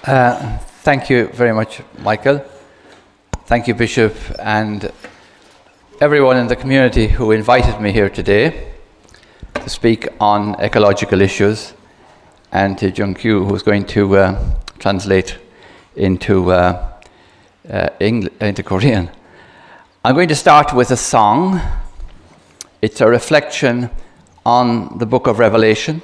Thank you very much, Michael. Thank you, Bishop, and everyone in the community who invited me here today to speak on ecological issues, and to Jung Kyu, who's going to translate into Korean. I'm going to start with a song. It's a reflection on the book of Revelation.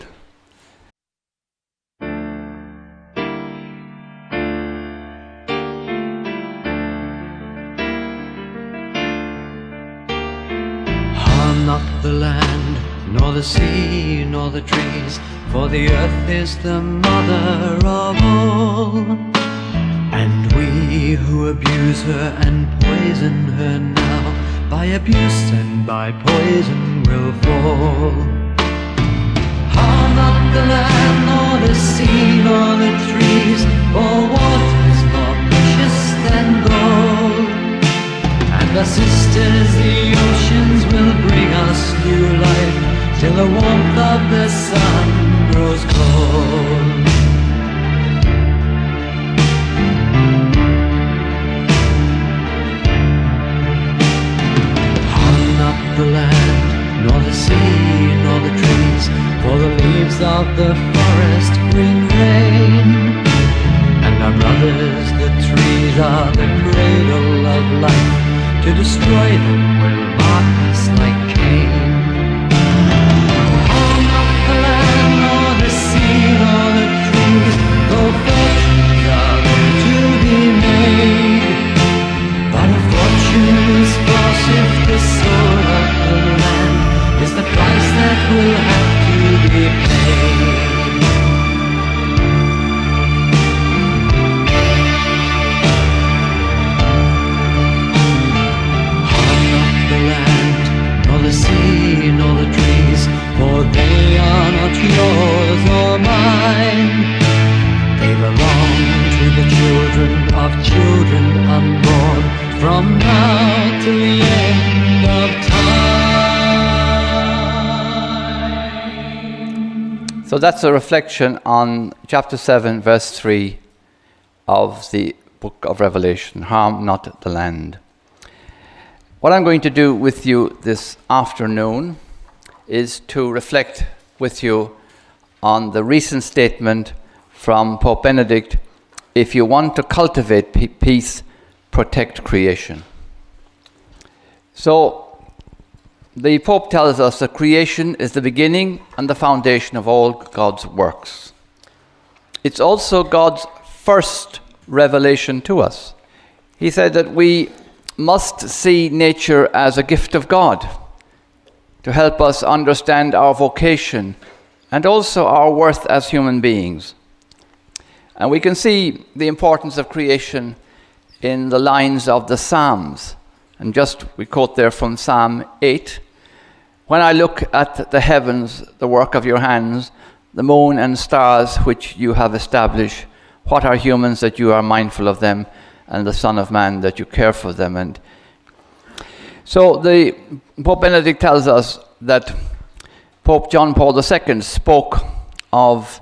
Harm not the land, nor the sea, nor the trees, for the earth is the mother of all. And we who abuse her and poison her now, by abuse and by poison will fall. Harm not the land, nor the sea, nor the trees, for water is more precious than gold. And the sisters, the oceans, will bring us new life, till the warmth of the sun grows cold. The land, nor the sea, nor the trees, for the leaves of the forest bring rain. And our brothers, the trees, are the cradle of life. To destroy them will mark us like Cain. Harm not the land, nor the sea, nor the trees, though fortunes are there to be made. But a fortune is false if the soul of the land is the price that will have to be paid. Harm not the land, nor the sea, nor the trees, for they are not yours or mine. They belong to the children of children unborn, from now till the end of time. So that's a reflection on chapter 7, verse 3 of the book of Revelation, harm not the land. What I'm going to do with you this afternoon is to reflect with you on the recent statement from Pope Benedict: if you want to cultivate peace, protect creation. So the Pope tells us that creation is the beginning and the foundation of all God's works. It's also God's first revelation to us. He said that we must see nature as a gift of God to help us understand our vocation and also our worth as human beings. And we can see the importance of creation in the lines of the Psalms. And just we quote there from Psalm 8. When I look at the heavens, the work of your hands, the moon and stars which you have established, what are humans that you are mindful of them, and the Son of Man that you care for them? And so the Pope Benedict tells us that Pope John Paul II spoke of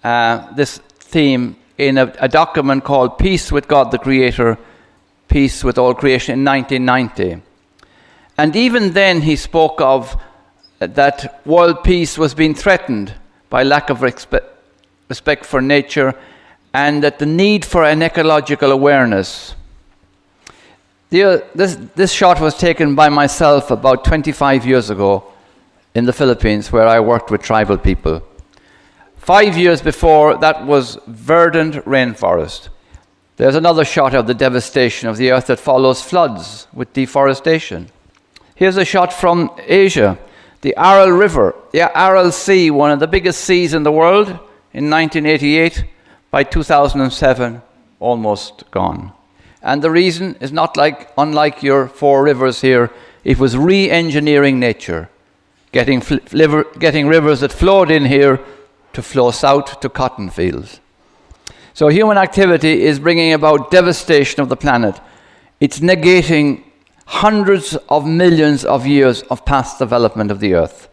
this theme in a document called Peace with God the Creator, Peace with All Creation in 1990. And even then he spoke of that world peace was being threatened by lack of respect for nature, and that the need for an ecological awareness. This shot was taken by myself about 25 years ago in the Philippines, where I worked with tribal people. 5 years before, that was verdant rainforest. There's another shot of the devastation of the earth that follows floods with deforestation. Here's a shot from Asia, the Aral River, the Aral Sea, one of the biggest seas in the world, in 1988. By 2007, almost gone. And the reason is not unlike your four rivers here. It was re-engineering nature, getting rivers that flowed in here to flow south to cotton fields. So human activity is bringing about devastation of the planet. It's negating hundreds of millions of years of past development of the earth.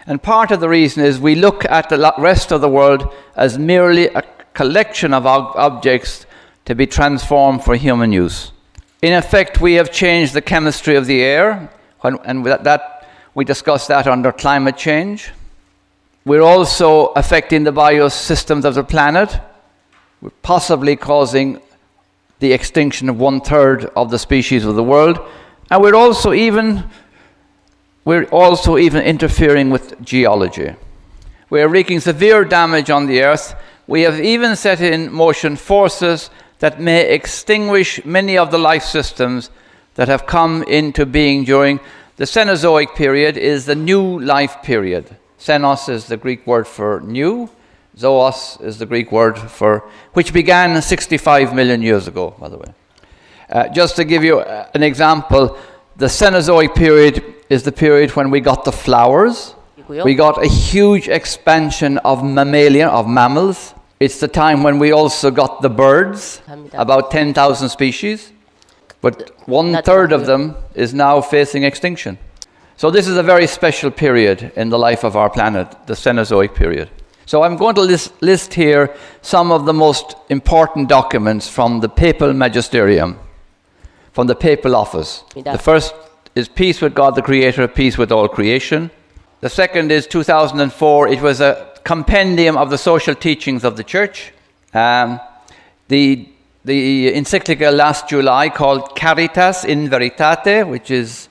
And part of the reason is we look at the rest of the world as merely collection of objects to be transformed for human use. In effect, we have changed the chemistry of the air, and we discussed that under climate change. We're also affecting the biosystems of the planet. We're possibly causing the extinction of 1/3 of the species of the world, and we're also even interfering with geology. We're wreaking severe damage on the earth. We have even set in motion forces that may extinguish many of the life systems that have come into being during the Cenozoic period. Is the new life period. Xenos is the Greek word for new. Zoos is the Greek word for, which began 65 million years ago, by the way. Just to give you an example, the Cenozoic period is the period when we got the flowers. We got a huge expansion of mammals. It's the time when we also got the birds, about 10,000 species. But 1/3 of them is now facing extinction. So this is a very special period in the life of our planet, the Cenozoic period. So I'm going to list here some of the most important documents from the papal magisterium, from the papal office. The first is Peace with God the Creator, Peace with all creation. The second is 2004. It was a compendium of the social teachings of the Church. The encyclical last July called Caritas in Veritate, which is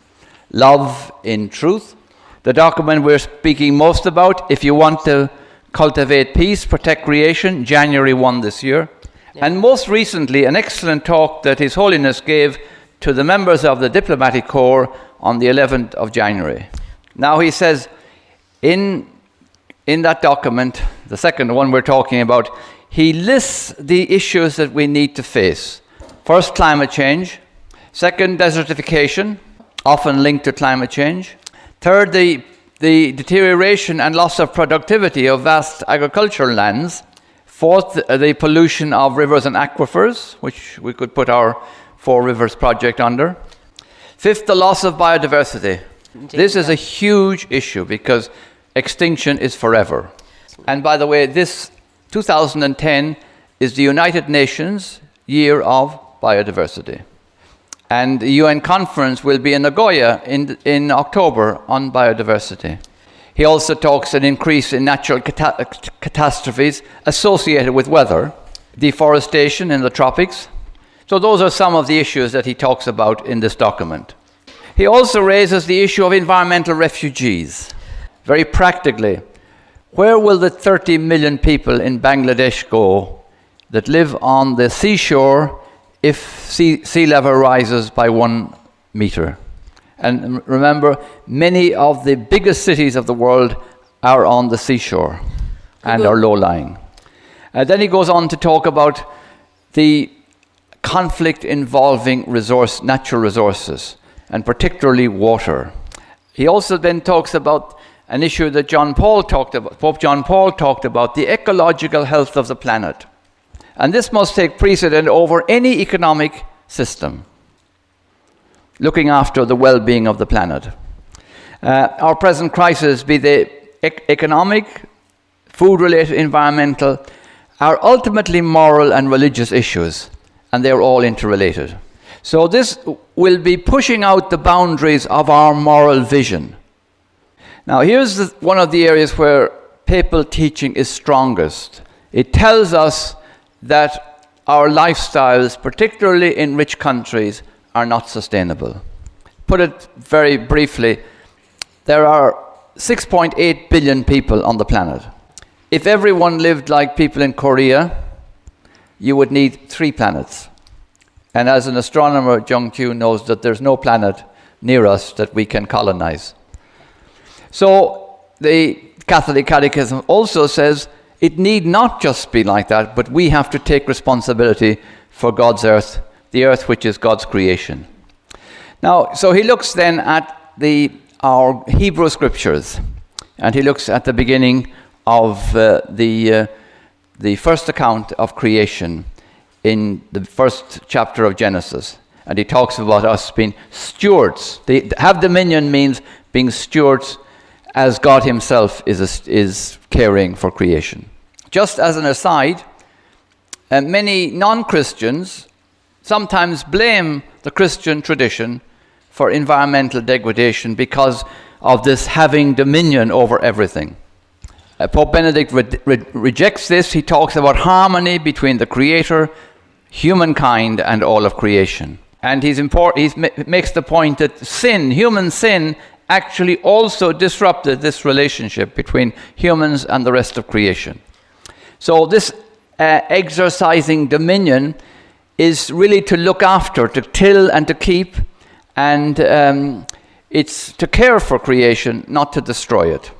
love in truth. The document we're speaking most about, If You Want to Cultivate Peace, Protect Creation, January 1 this year. Yeah. And most recently, an excellent talk that His Holiness gave to the members of the Diplomatic Corps on the 11th of January. Now he says, in that document, the second one we're talking about, he lists the issues that we need to face. First, climate change. Second, desertification, often linked to climate change. Third, the deterioration and loss of productivity of vast agricultural lands. Fourth, the pollution of rivers and aquifers, which we could put our 4 Rivers project under. Fifth, the loss of biodiversity. This is a huge issue because extinction is forever. And by the way, this 2010 is the United Nations Year of Biodiversity. And the UN conference will be in Nagoya in October on biodiversity. He also talks an increase in natural catastrophes associated with weather, deforestation in the tropics. So those are some of the issues that he talks about in this document. He also raises the issue of environmental refugees. Very practically, where will the 30 million people in Bangladesh go that live on the seashore if sea level rises by 1 meter? And remember, many of the biggest cities of the world are on the seashore and are low-lying. Then he goes on to talk about the conflict involving natural resources, and particularly water. He also then talks about an issue that Pope John Paul talked about, the ecological health of the planet. And this must take precedent over any economic system, looking after the well-being of the planet. Our present crisis, be they economic, food-related, environmental, are ultimately moral and religious issues, and they're all interrelated. So this will be pushing out the boundaries of our moral vision. Now here's one of the areas where papal teaching is strongest. It tells us that our lifestyles, particularly in rich countries, are not sustainable. Put it very briefly, there are 6.8 billion people on the planet. If everyone lived like people in Korea, you would need 3 planets. And as an astronomer, Jung Kyu knows that there's no planet near us that we can colonize. So the Catholic Catechism also says it need not just be like that, but we have to take responsibility for God's earth, the earth which is God's creation. Now, so he looks then at our Hebrew scriptures, and he looks at the beginning of the first account of creation in the first chapter of Genesis. And he talks about us being stewards. Have dominion means being stewards as God himself is caring for creation. Just as an aside, many non-Christians sometimes blame the Christian tradition for environmental degradation because of this having dominion over everything. Pope Benedict rejects this. He talks about harmony between the Creator, humankind, and all of creation. And he makes the point that human sin, actually also disrupted this relationship between humans and the rest of creation. So this exercising dominion is really to look after, to till and to keep, and it's to care for creation, not to destroy it.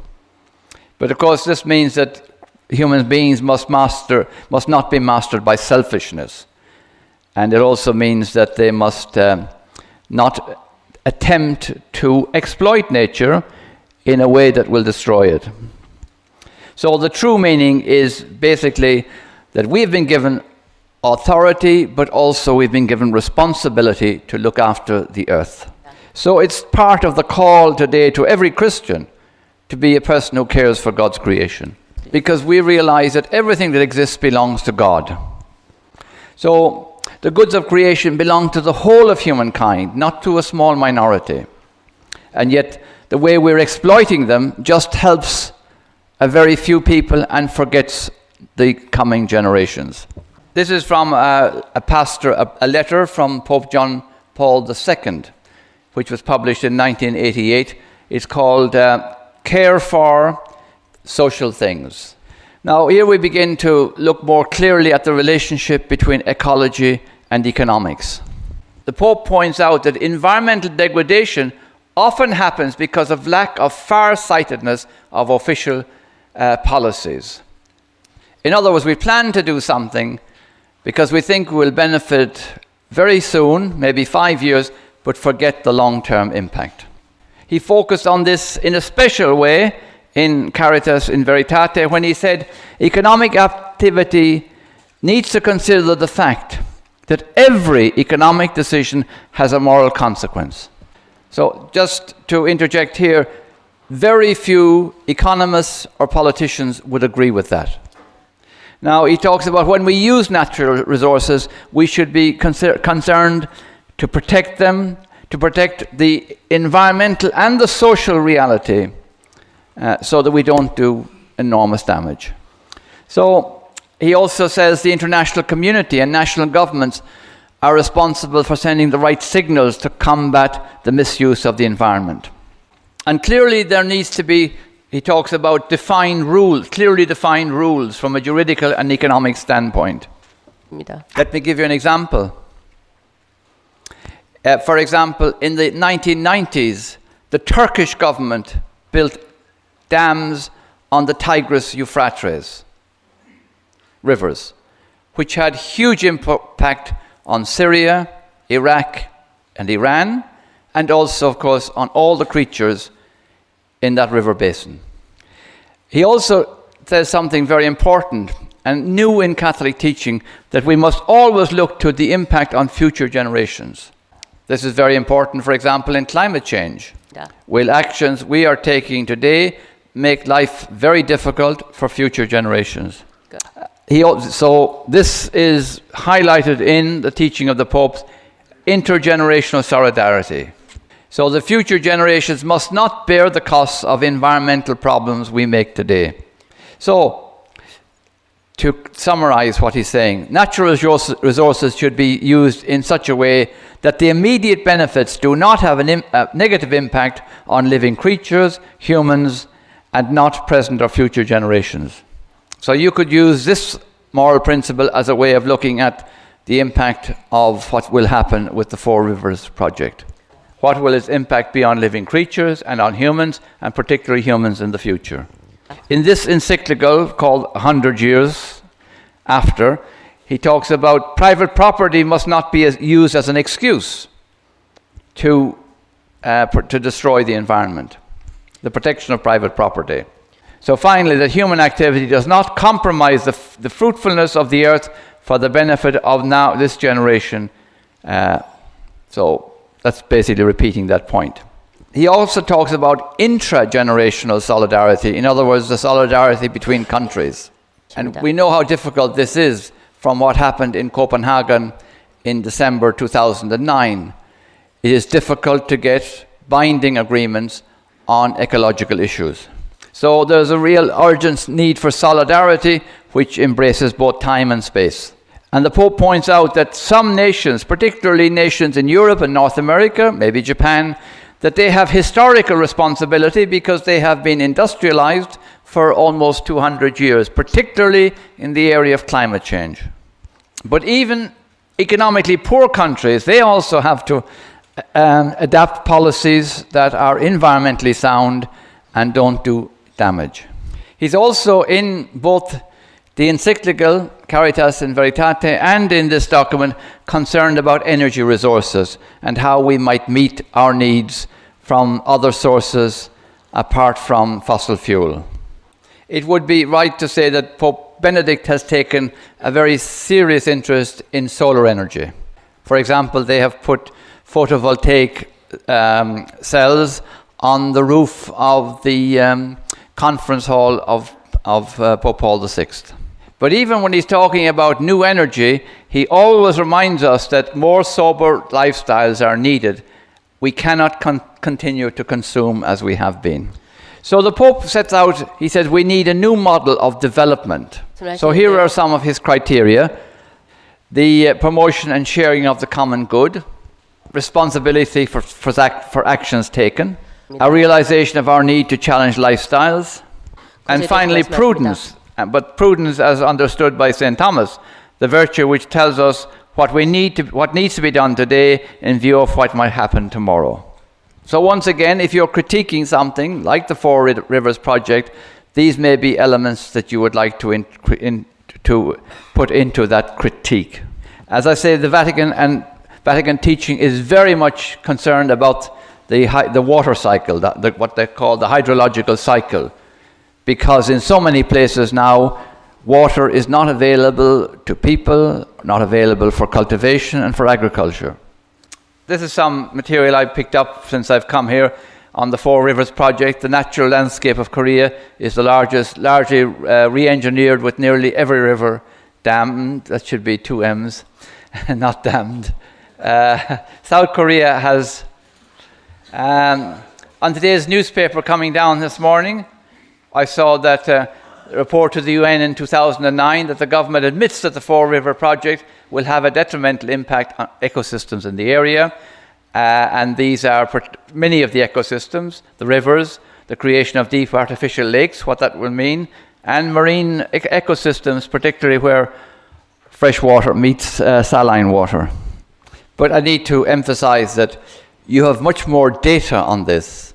But of course this means that human beings must not be mastered by selfishness. And it also means that they must not attempt to exploit nature in a way that will destroy it. So the true meaning is basically that we've been given authority, but also we've been given responsibility to look after the earth. So it's part of the call today to every Christian to be a person who cares for God's creation, because we realize that everything that exists belongs to God. So the goods of creation belong to the whole of humankind, not to a small minority. And yet the way we're exploiting them just helps a very few people and forgets the coming generations. This is from a letter from Pope John Paul II, which was published in 1988. It's called Care for Social Things. Now here we begin to look more clearly at the relationship between ecology and economics. The Pope points out that environmental degradation often happens because of lack of far-sightedness of official policies. In other words, we plan to do something because we think we will benefit very soon, maybe 5 years, but forget the long-term impact. He focused on this in a special way in Caritas in Veritate when he said economic activity needs to consider the fact that every economic decision has a moral consequence. So just to interject here, very few economists or politicians would agree with that. Now he talks about when we use natural resources, we should be concerned to protect them, to protect the environmental and the social reality, so that we don't do enormous damage. So he also says the international community and national governments are responsible for sending the right signals to combat the misuse of the environment. And clearly there needs to be, he talks about defined rules, clearly defined rules from a juridical and economic standpoint. Let me give you an example. For example, in the 1990s, the Turkish government built dams on the Tigris-Euphrates rivers, which had huge impact on Syria, Iraq, and Iran, and also, of course, on all the creatures in that river basin. He also says something very important and new in Catholic teaching, that we must always look to the impact on future generations. This is very important, for example, in climate change. Will actions we are taking today make life very difficult for future generations? So this is highlighted in the teaching of the Pope's intergenerational solidarity. So the future generations must not bear the costs of environmental problems we make today. So, to summarize what he's saying, natural resources should be used in such a way that the immediate benefits do not have a negative impact on living creatures, humans, and not present or future generations. So you could use this moral principle as a way of looking at the impact of what will happen with the Four Rivers project. What will its impact be on living creatures and on humans, and particularly humans in the future? In this encyclical called 100 Years After, he talks about private property must not be used as an excuse to destroy the environment, the protection of private property. So finally, that human activity does not compromise the fruitfulness of the earth for the benefit of now this generation. So that's basically repeating that point. He also talks about intra-generational solidarity, in other words, the solidarity between countries. And we know how difficult this is from what happened in Copenhagen in December 2009. It is difficult to get binding agreements on ecological issues. So there's a real urgent need for solidarity, which embraces both time and space. And the Pope points out that some nations, particularly nations in Europe and North America, maybe Japan, that they have historical responsibility because they have been industrialized for almost 200 years, particularly in the area of climate change. But even economically poor countries, they also have to adapt policies that are environmentally sound and don't do damage. He's also in both the encyclical Caritas in Veritate and in this document concerned about energy resources and how we might meet our needs from other sources apart from fossil fuel. It would be right to say that Pope Benedict has taken a very serious interest in solar energy. For example, they have put photovoltaic cells on the roof of the conference hall of Pope Paul VI. But even when he's talking about new energy, he always reminds us that more sober lifestyles are needed. We cannot continue to consume as we have been. So the Pope sets out, he says, we need a new model of development. So here are some of his criteria. The promotion and sharing of the common good, responsibility for actions taken, a realization of our need to challenge lifestyles, and finally prudence. But prudence as understood by St. Thomas, the virtue which tells us what needs to be done today in view of what might happen tomorrow. So once again, if you're critiquing something like the Four Rivers Project, these may be elements that you would like to put into that critique. As I say, the Vatican teaching is very much concerned about the water cycle, what they call the hydrological cycle, because in so many places now, water is not available to people, not available for cultivation and for agriculture. This is some material I picked up since I've come here on the Four Rivers Project. The natural landscape of Korea is the largely re-engineered with nearly every river dammed. That should be 2 M's, not dammed. South Korea has, on today's newspaper coming down this morning, I saw that a report to the UN in 2009 that the government admits that the Four River Project will have a detrimental impact on ecosystems in the area. And these are many of the ecosystems, the rivers, the creation of deep artificial lakes, what that will mean, and marine ecosystems, particularly where fresh water meets saline water. But I need to emphasize that you have much more data on this.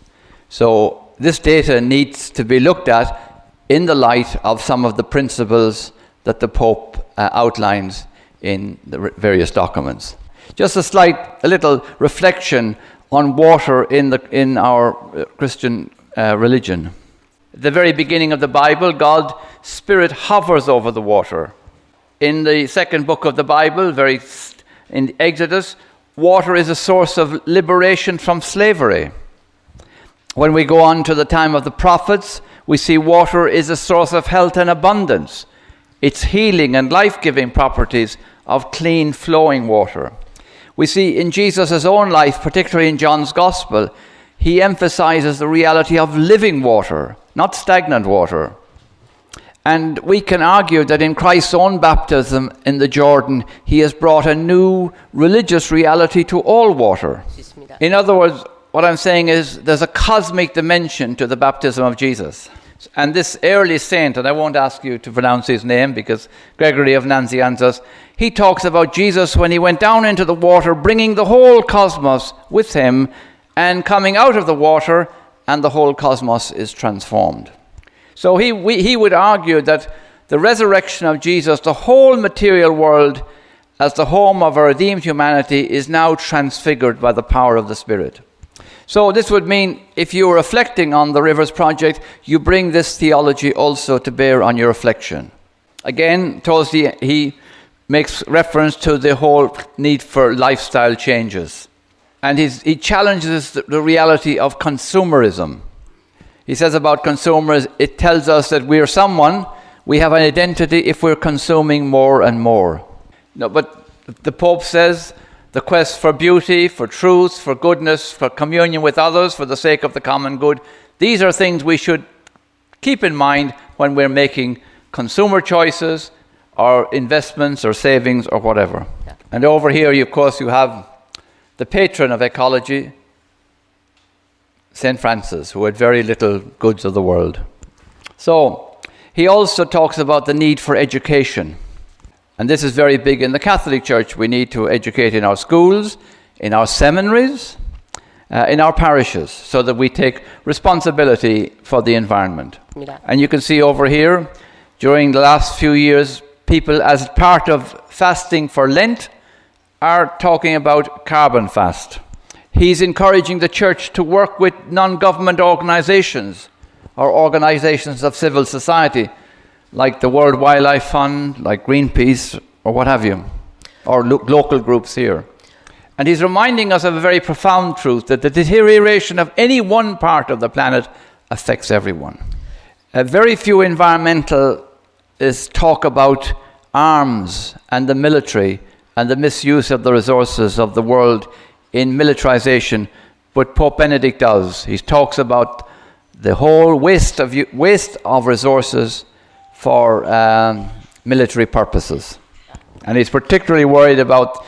So this data needs to be looked at in the light of some of the principles that the Pope outlines in the various documents. Just a little reflection on water in our Christian religion. At the very beginning of the Bible, God's Spirit hovers over the water. In the second book of the Bible, in Exodus, water is a source of liberation from slavery. When we go on to the time of the prophets, we see water is a source of health and abundance. Its healing and life-giving properties of clean flowing water. We see in Jesus' own life, particularly in John's Gospel, he emphasizes the reality of living water, not stagnant water. And we can argue that in Christ's own baptism in the Jordan, he has brought a new religious reality to all water. In other words, what I'm saying is there's a cosmic dimension to the baptism of Jesus. And this early saint, and I won't ask you to pronounce his name because Gregory of Nazianzus, he talks about Jesus when he went down into the water, bringing the whole cosmos with him and coming out of the water, and the whole cosmos is transformed. So he would argue that the resurrection of Jesus, the whole material world as the home of a redeemed humanity, is now transfigured by the power of the Spirit. So this would mean if you're reflecting on the Rivers Project, you bring this theology also to bear on your reflection. Again, he makes reference to the whole need for lifestyle changes. And he challenges the reality of consumerism. He says about consumers, it tells us that we have an identity if we're consuming more and more. No, but the Pope says the quest for beauty, for truth, for goodness, for communion with others, for the sake of the common good, these are things we should keep in mind when we're making consumer choices or investments or savings or whatever. Yeah. And over here, of course, you have the patron of ecology, St. Francis, who had very little goods of the world. So he also talks about the need for education. And this is very big in the Catholic Church. We need to educate in our schools, in our seminaries, in our parishes, so that we take responsibility for the environment. Mira. And you can see over here, during the last few years, people, as part of fasting for Lent, are talking about carbon fast. He's encouraging the church to work with non-government organizations or organizations of civil society, like the World Wildlife Fund, like Greenpeace, or what have you, or local groups here. And he's reminding us of a very profound truth, that the deterioration of any one part of the planet affects everyone. Very few environmentalists talk about arms and the military and the misuse of the resources of the world in militarization, but Pope Benedict does. He talks about the whole waste of resources for military purposes. And he's particularly worried about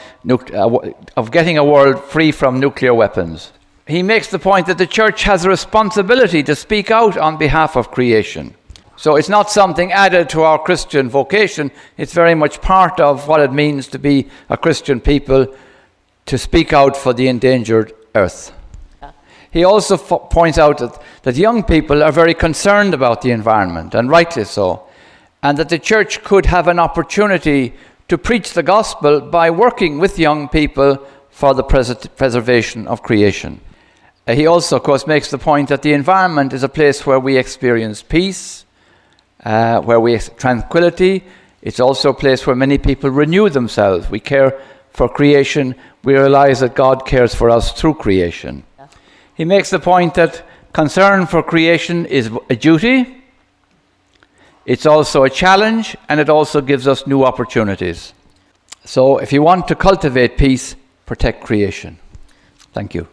of getting a world free from nuclear weapons. He makes the point that the church has a responsibility to speak out on behalf of creation. So it's not something added to our Christian vocation. It's very much part of what it means to be a Christian people, to speak out for the endangered earth. He also points out that young people are very concerned about the environment, and rightly so, and that the church could have an opportunity to preach the gospel by working with young people for the preservation of creation. He also, of course, makes the point that the environment is a place where we experience peace, where we tranquility. It's also a place where many people renew themselves. We care for creation. We realize that God cares for us through creation. Yeah. He makes the point that concern for creation is a duty. It's also a challenge, and it also gives us new opportunities. So if you want to cultivate peace, protect creation. Thank you.